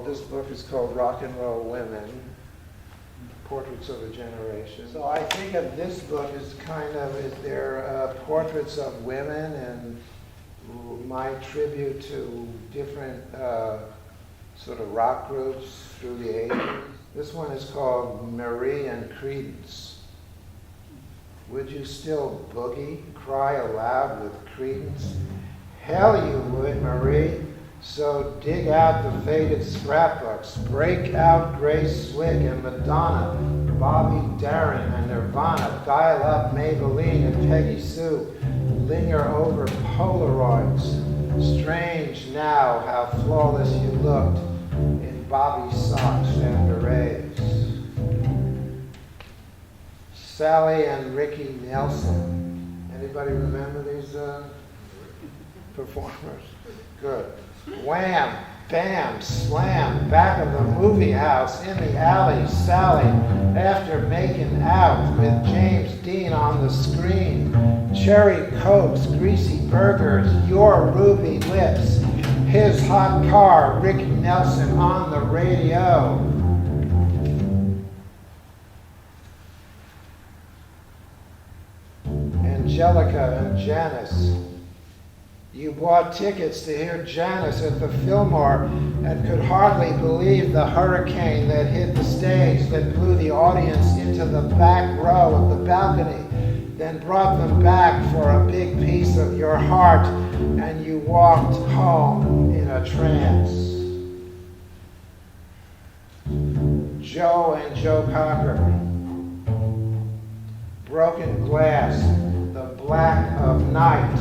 this book is called Rock and Roll Women, Portraits of a Generation. So I think of this book as they're portraits of women and my tribute to different sort of rock groups through the 80s. This one is called Marie and Credence. Would you still boogie, cry aloud with Credence? Hell you would, Marie. So dig out the faded scrapbooks, break out Grace Slick and Madonna, Bobby Darin and Nirvana, dial up Maybelline and Peggy Sue, linger over Polaroids. Strange now how flawless you looked in Bobby socks and berets. Sally and Ricky Nelson. Anybody remember these performers? Good. Wham, bam, slam, back of the movie house, in the alley, Sally, after making out with James Dean on the screen. Cherry Cokes, greasy burgers, your ruby lips, his hot car, Ricky Nelson on the radio. Angelica and Janice. You bought tickets to hear Janice at the Fillmore and could hardly believe the hurricane that hit the stage, that blew the audience into the back row of the balcony, then brought them back for a big piece of your heart, and you walked home in a trance. Joe and Joe Cocker. Broken glass, the black of night,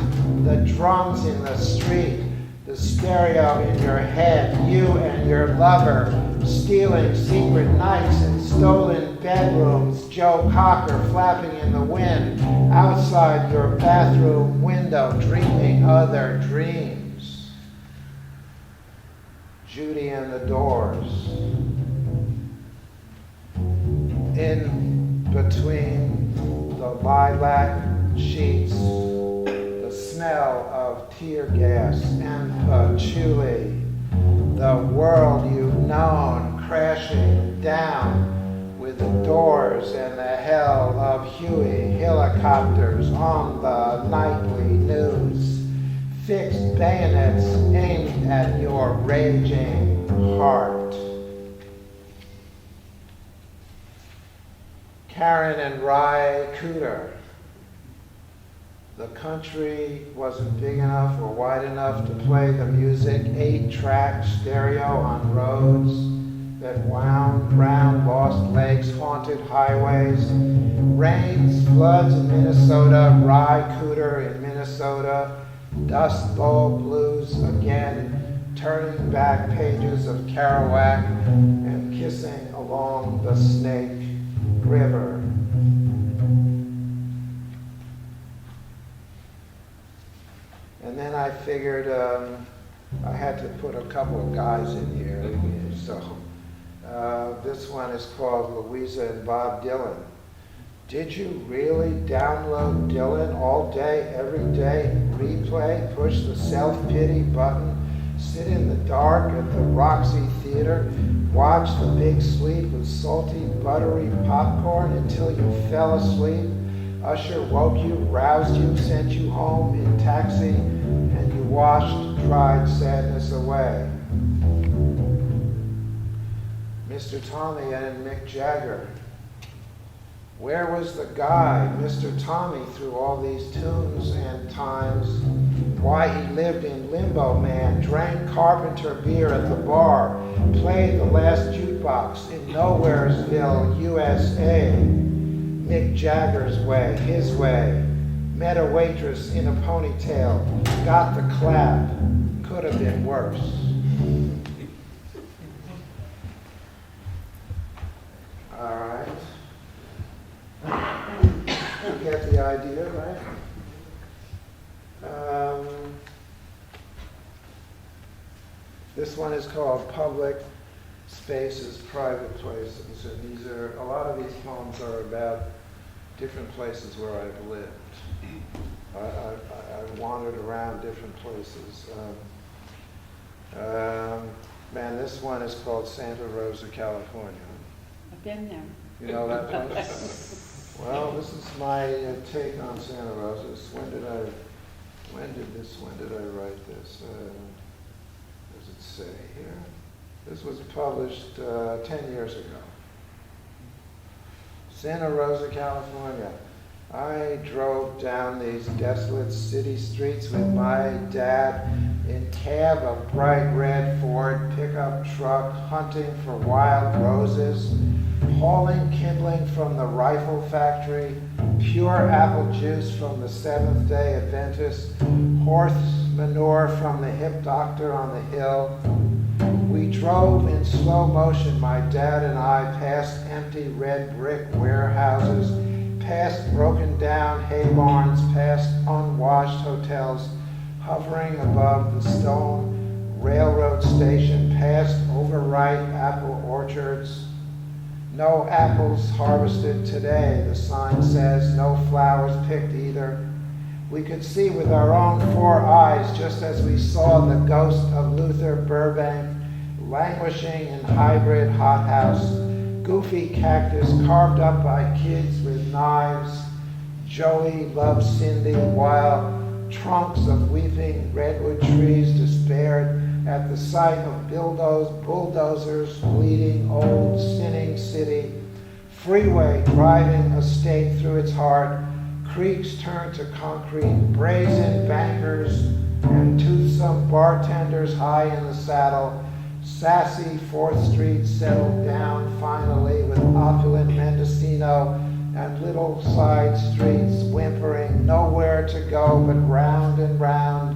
the drums in the street, the stereo in your head, you and your lover, stealing secret nights in stolen bedrooms, Joe Cocker flapping in the wind, outside your bathroom window, dreaming other dreams. Judy and the Doors. In between the lilac sheets, the smell of tear gas and patchouli, the world you've known crashing down with the Doors and the hell of Huey, helicopters on the nightly news, fixed bayonets aimed at your raging heart. Karen and Ry Cooter. The country wasn't big enough or wide enough to play the music, 8-track stereo on roads that wound round lost lakes, haunted highways, rains, floods in Minnesota, Ry Cooter in Minnesota, Dust Bowl blues again, turning back pages of Kerouac and kissing along the Snake River. And then I figured I had to put a couple of guys in here. So this one is called Louisa and Bob Dylan. Did you really download Dylan all day, every day, replay, push the self-pity button, sit in the dark at the Roxy Theater, watch The Big Sleep with salty, buttery popcorn until you fell asleep? Usher woke you, roused you, sent you home in taxi, and you washed, dried sadness away. Mr. Tommy and Mick Jagger. Where was the guy, Mr. Tommy, through all these tunes and times? Why he lived in limbo, man, drank Carpenter beer at the bar, played the last jukebox in Nowheresville, USA. Mick Jagger's way, his way. Met a waitress in a ponytail, got the clap, could have been worse. All right. You get the idea, right? This one is called Public Spaces, Private Places, and these are, a lot of these poems are about different places where I've lived. I've wandered around different places. Man, this one is called Santa Rosa, California. I've been there. You know that place? Well, this is my take on Santa Rosa. When did I write this? What does it say here? This was published 10 years ago. Santa Rosa, California. I drove down these desolate city streets with my dad in cab of bright red Ford pickup truck, hunting for wild roses, hauling kindling from the rifle factory, pure apple juice from the Seventh-day Adventist, horse manure from the hip doctor on the hill. We drove in slow motion, my dad and I, past empty red brick warehouses, past broken down hay barns, past unwashed hotels, hovering above the stone railroad station, past overripe apple orchards. No apples harvested today, the sign says, no flowers picked either. We could see with our own 4 eyes, just as we saw the ghost of Luther Burbank languishing in hybrid hothouse, goofy cactus carved up by kids with knives. Joey loves Cindy, while trunks of weeping redwood trees despaired at the sight of bulldozers bleeding old sinning city. Freeway driving a stake through its heart, creeks turned to concrete, brazen bankers and toothsome bartenders high in the saddle. Sassy 4th Street settled down finally with opulent Mendocino and little side streets whimpering, nowhere to go but round and round.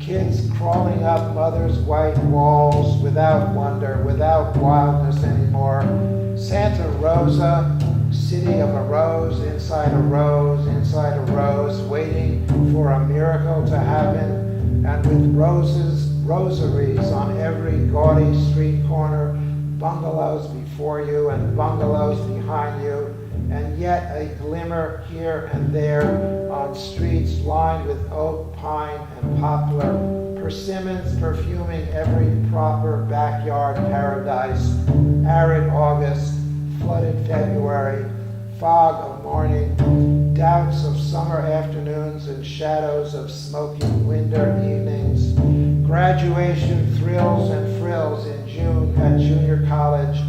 Kids crawling up mother's white walls without wonder, without wildness anymore. Santa Rosa, city of a rose, inside a rose, inside a rose, waiting for a miracle to happen, and with rosaries on every gaudy street corner, bungalows before you and bungalows behind you, and yet a glimmer here and there on streets lined with oak, pine, and poplar, persimmons perfuming every proper backyard paradise, arid August, flooded February, fog of morning, doubts of summer afternoons and shadows of smoky winter evenings, graduation thrills and frills in June at junior college,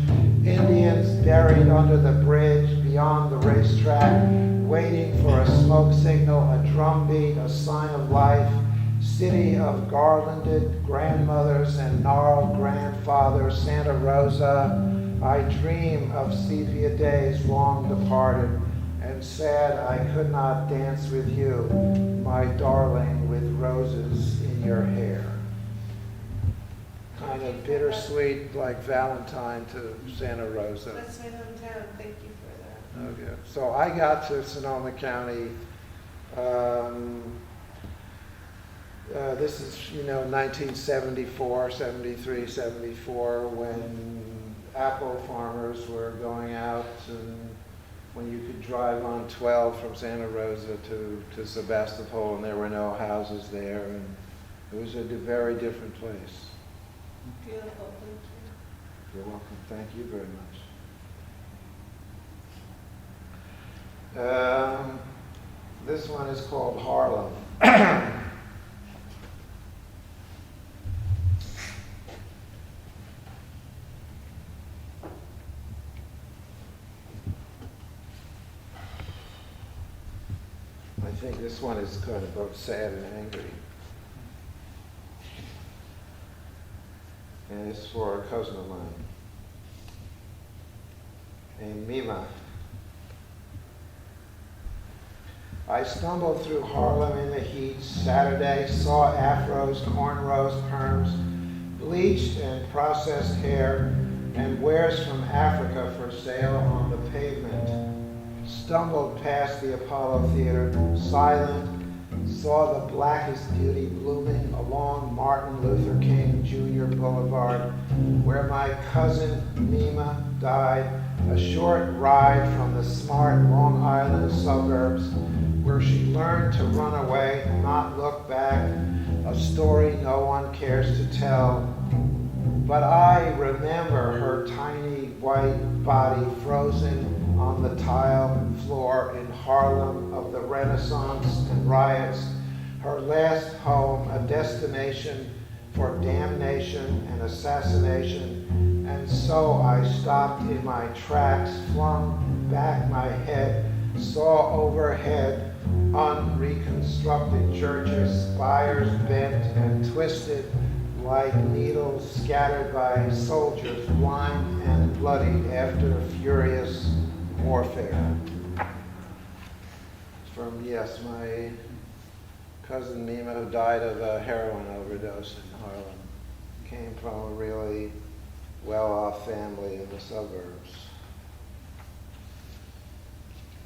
Indians buried under the bridge beyond the racetrack, waiting for a smoke signal, a drumbeat, a sign of life, city of garlanded grandmothers and gnarled grandfathers, Santa Rosa. I dream of sepia days long departed, and sad I could not dance with you, my darling, with roses in your hair. Kind of bittersweet, like Valentine to Santa Rosa. That's my hometown. Thank you for that. Okay. So I got to Sonoma County. This is, 1974, 73, 74, when apple farmers were going out, and when you could drive on 12 from Santa Rosa to Sebastopol, and there were no houses there, and it was a very different place. Beautiful. Thank you. You're welcome. Thank you very much. This one is called Harlem. I think this one is kind of both sad and angry. And it's for a cousin of mine named Mima. I stumbled through Harlem in the heat Saturday, saw afros, cornrows, perms, bleached and processed hair, and wares from Africa for sale on the pavement. Stumbled past the Apollo Theater, silent, saw the blackest beauty blooming along Martin Luther King Jr. Boulevard, where my cousin Mima died, a short ride from the smart Long Island suburbs, where she learned to run away and not look back, a story no one cares to tell. But I remember her tiny white body frozen on the tile floor in Harlem of the Renaissance and riots, her last home a destination for damnation and assassination. And so I stopped in my tracks, flung back my head, saw overhead unreconstructed churches, spires bent and twisted like needles scattered by soldiers, blind and bloody after furious warfare. From, yes, my cousin Mima, who died of a heroin overdose in Harlem, came from a really well-off family in the suburbs.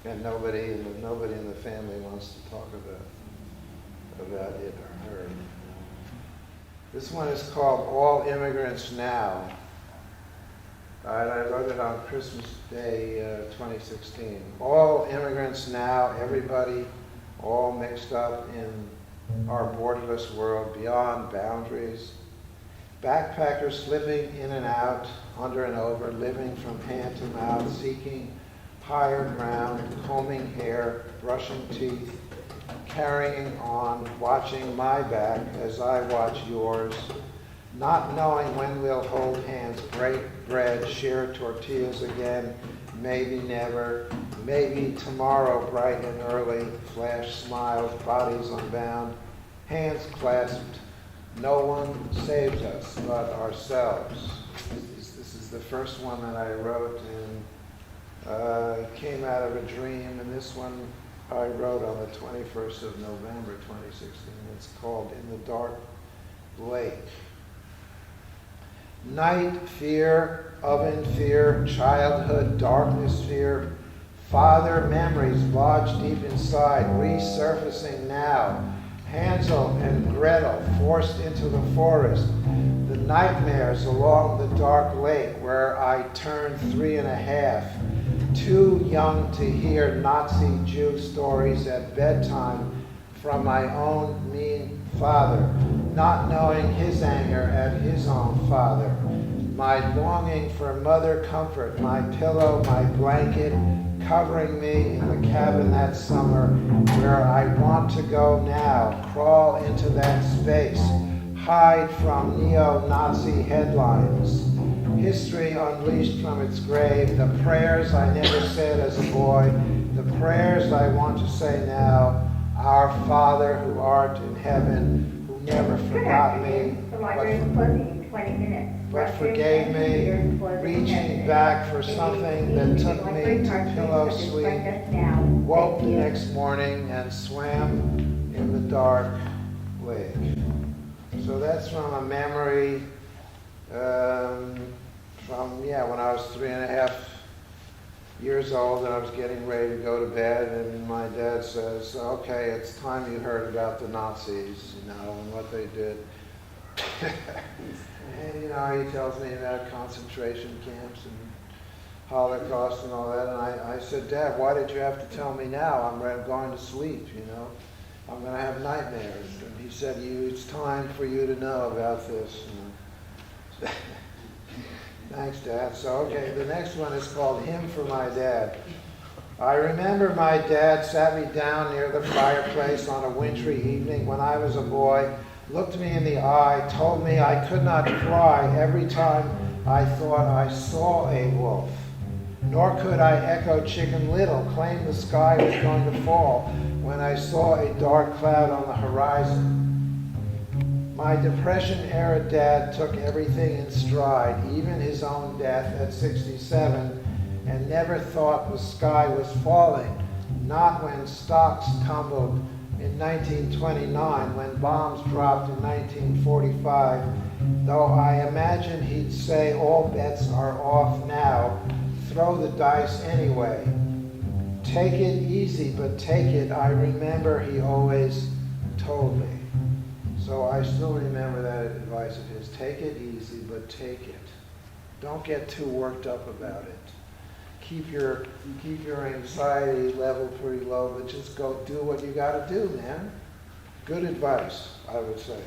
And nobody in the family wants to talk about it or her. This one is called All Immigrants Now. I wrote it on Christmas Day 2016. All immigrants now, everybody, all mixed up in our borderless world beyond boundaries. Backpackers slipping in and out, under and over, living from hand to mouth, seeking higher ground, combing hair, brushing teeth, carrying on, watching my back as I watch yours, not knowing when we'll hold hands, break bread, share tortillas again, maybe never, maybe tomorrow bright and early, flash smiles, bodies unbound, hands clasped. No one saves us but ourselves. This is the first one that I wrote, and it came out of a dream, and this one I wrote on the 21st of November 2016. It's called In the Dark Lake. Night fear, oven fear, childhood darkness fear, father memories lodged deep inside, resurfacing now. Hansel and Gretel forced into the forest, the nightmares along the dark lake where I turned 3.5, too young to hear Nazi Jew stories at bedtime from my own mean father, not knowing his anger at his own father, my longing for mother comfort, my pillow, my blanket, covering me in the cabin that summer where I want to go now, crawl into that space, hide from neo-Nazi headlines, history unleashed from its grave, the prayers I never said as a boy, the prayers I want to say now, our Father who art in heaven, who never forgot me, The library is closing in 20 minutes. but forgave me, reaching back for something that took me to pillow sleep, woke the next morning and swam in the dark lake. So that's from a memory from when I was 3.5 years old and I was getting ready to go to bed, and my dad says, okay, it's time you heard about the Nazis, and what they did. And he tells me about concentration camps and Holocaust and all that, and I said, Dad, why did you have to tell me now? I'm going to sleep, I'm going to have nightmares. And he said, it's time for you to know about this. Thanks, Dad. So, okay, the next one is called Hymn for My Dad. I remember my dad sat me down near the fireplace on a wintry evening when I was a boy, looked me in the eye, told me I could not cry every time I thought I saw a wolf. Nor could I echo Chicken Little, claim the sky was going to fall when I saw a dark cloud on the horizon. My Depression-era dad took everything in stride, even his own death at 67, and never thought the sky was falling, not when stocks tumbled in 1929, when bombs dropped in 1945, though I imagine he'd say all bets are off now, throw the dice anyway. Take it easy, but take it, I remember he always told me. So I still remember that advice of his, take it easy, but take it. Don't get too worked up about it. Keep your anxiety level pretty low, but just go do what you got to do, man. Good advice, I would say.